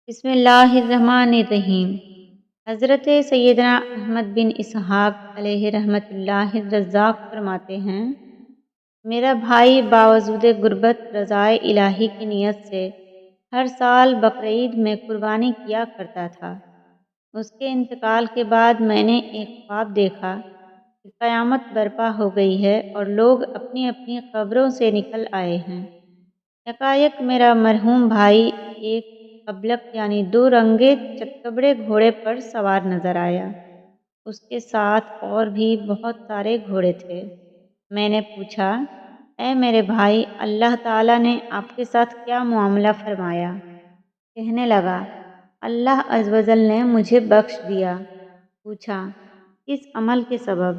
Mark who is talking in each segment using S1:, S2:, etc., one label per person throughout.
S1: بسم اللہ الرحمن الرحیم۔ حضرت سیدنا احمد بن اسحاق علیہ رحمۃ اللہ الرزاق فرماتے ہیں، میرا بھائی باوجود غربت رضائے الہی کی نیت سے ہر سال بقرعید میں قربانی کیا کرتا تھا۔ اس کے انتقال کے بعد میں نے ایک خواب دیکھا کہ قیامت برپا ہو گئی ہے اور لوگ اپنی اپنی قبروں سے نکل آئے ہیں۔ یکایک میرا مرحوم بھائی ایک ابلق یعنی دو رنگے چتکبرے گھوڑے پر سوار نظر آیا۔ اس کے ساتھ اور بھی بہت سارے گھوڑے تھے۔ میں نے پوچھا، اے میرے بھائی، اللہ تعالیٰ نے آپ کے ساتھ کیا معاملہ فرمایا؟ کہنے لگا، اللہ عز و جل نے مجھے بخش دیا۔ پوچھا، کس عمل کے سبب؟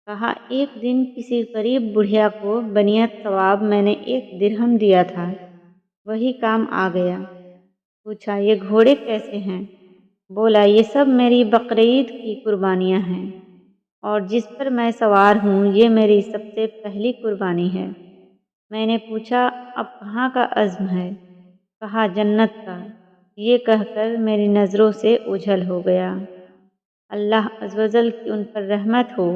S1: کہا، ایک دن کسی غریب بڑھیا کو بنیت ثواب میں نے 1 درہم دیا تھا، وہی کام آ گیا۔ پوچھا، یہ گھوڑے کیسے ہیں؟ بولا، یہ سب میری بقرعید کی قربانیاں ہیں، اور جس پر میں سوار ہوں یہ میری سب سے پہلی قربانی ہے۔ میں نے پوچھا، اب کہاں کا عزم ہے؟ کہا، جنت کا۔ یہ کہہ کر میری نظروں سے اوجھل ہو گیا۔ اللہ عز و جل کی ان پر رحمت ہو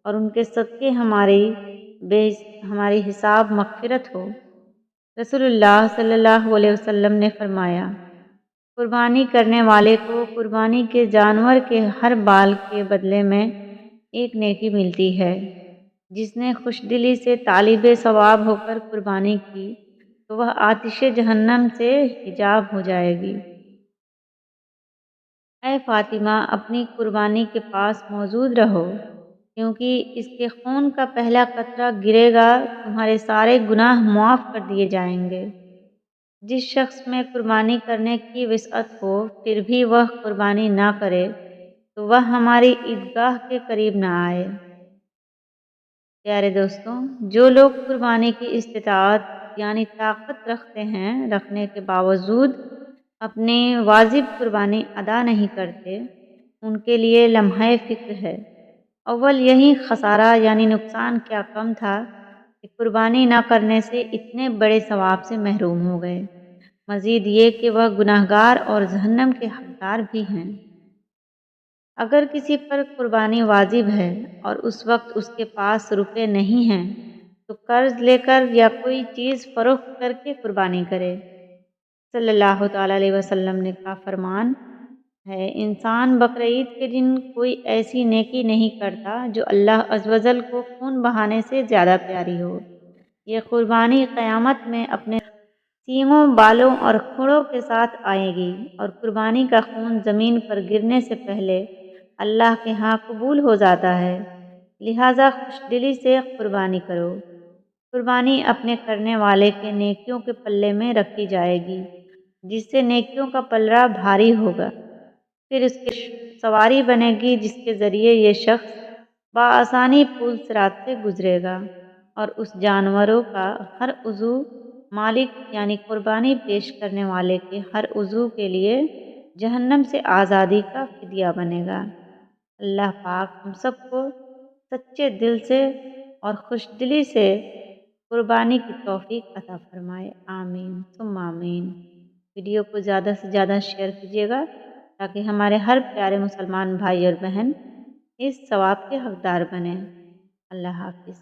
S1: اور ان کے صدقے ہماری حساب مغفرت ہو۔ رسول اللہ صلی اللہ علیہ وسلم نے فرمایا، قربانی کرنے والے کو قربانی کے جانور کے ہر بال کے بدلے میں ایک نیکی ملتی ہے۔ جس نے خوش دلی سے طالب ثواب ہو کر قربانی کی تو وہ آتش جہنم سے حجاب ہو جائے گی۔ اے فاطمہ، اپنی قربانی کے پاس موجود رہو، کیونکہ اس کے خون کا پہلا قطرہ گرے گا تمہارے سارے گناہ معاف کر دیے جائیں گے۔ جس شخص میں قربانی کرنے کی وسعت ہو پھر بھی وہ قربانی نہ کرے تو وہ ہماری عیدگاہ کے قریب نہ آئے۔ پیارے دوستوں، جو لوگ قربانی کی استطاعت یعنی طاقت رکھنے کے باوجود اپنی واجب قربانی ادا نہیں کرتے، ان کے لیے لمحہ فکر ہے۔ اول یہی خسارہ یعنی نقصان کیا کم تھا کہ قربانی نہ کرنے سے اتنے بڑے ثواب سے محروم ہو گئے، مزید یہ کہ وہ گناہگار اور جہنم کے حقدار بھی ہیں۔ اگر کسی پر قربانی واجب ہے اور اس وقت اس کے پاس روپے نہیں ہیں تو قرض لے کر یا کوئی چیز فروخت کر کے قربانی کرے۔ صلی اللہ تعالیٰ علیہ وسلم نے کا فرمان ہے، انسان بقرعید کے دن کوئی ایسی نیکی نہیں کرتا جو اللہ عز و جل کو خون بہانے سے زیادہ پیاری ہو۔ یہ قربانی قیامت میں اپنے سینگوں، بالوں اور کھوڑوں کے ساتھ آئے گی، اور قربانی کا خون زمین پر گرنے سے پہلے اللہ کے ہاں قبول ہو جاتا ہے، لہٰذا خوش دلی سے قربانی کرو۔ قربانی اپنے کرنے والے کے نیکیوں کے پلے میں رکھی جائے گی، جس سے نیکیوں کا پلڑا بھاری ہوگا، پھر اس کی سواری بنے گی جس کے ذریعے یہ شخص بآسانی پل صراط سے گزرے گا، اور اس جانوروں کا ہر عضو مالک یعنی قربانی پیش کرنے والے کے ہر عضو کے لیے جہنم سے آزادی کا فدیہ بنے گا۔ اللہ پاک ہم سب کو سچے دل سے اور خوش دلی سے قربانی کی توفیق عطا فرمائے، آمین ثم آمین۔ ویڈیو کو زیادہ سے زیادہ شیئر کیجیے گا تاکہ ہمارے ہر پیارے مسلمان بھائی اور بہن اس ثواب کے حقدار بنیں۔ اللہ حافظ۔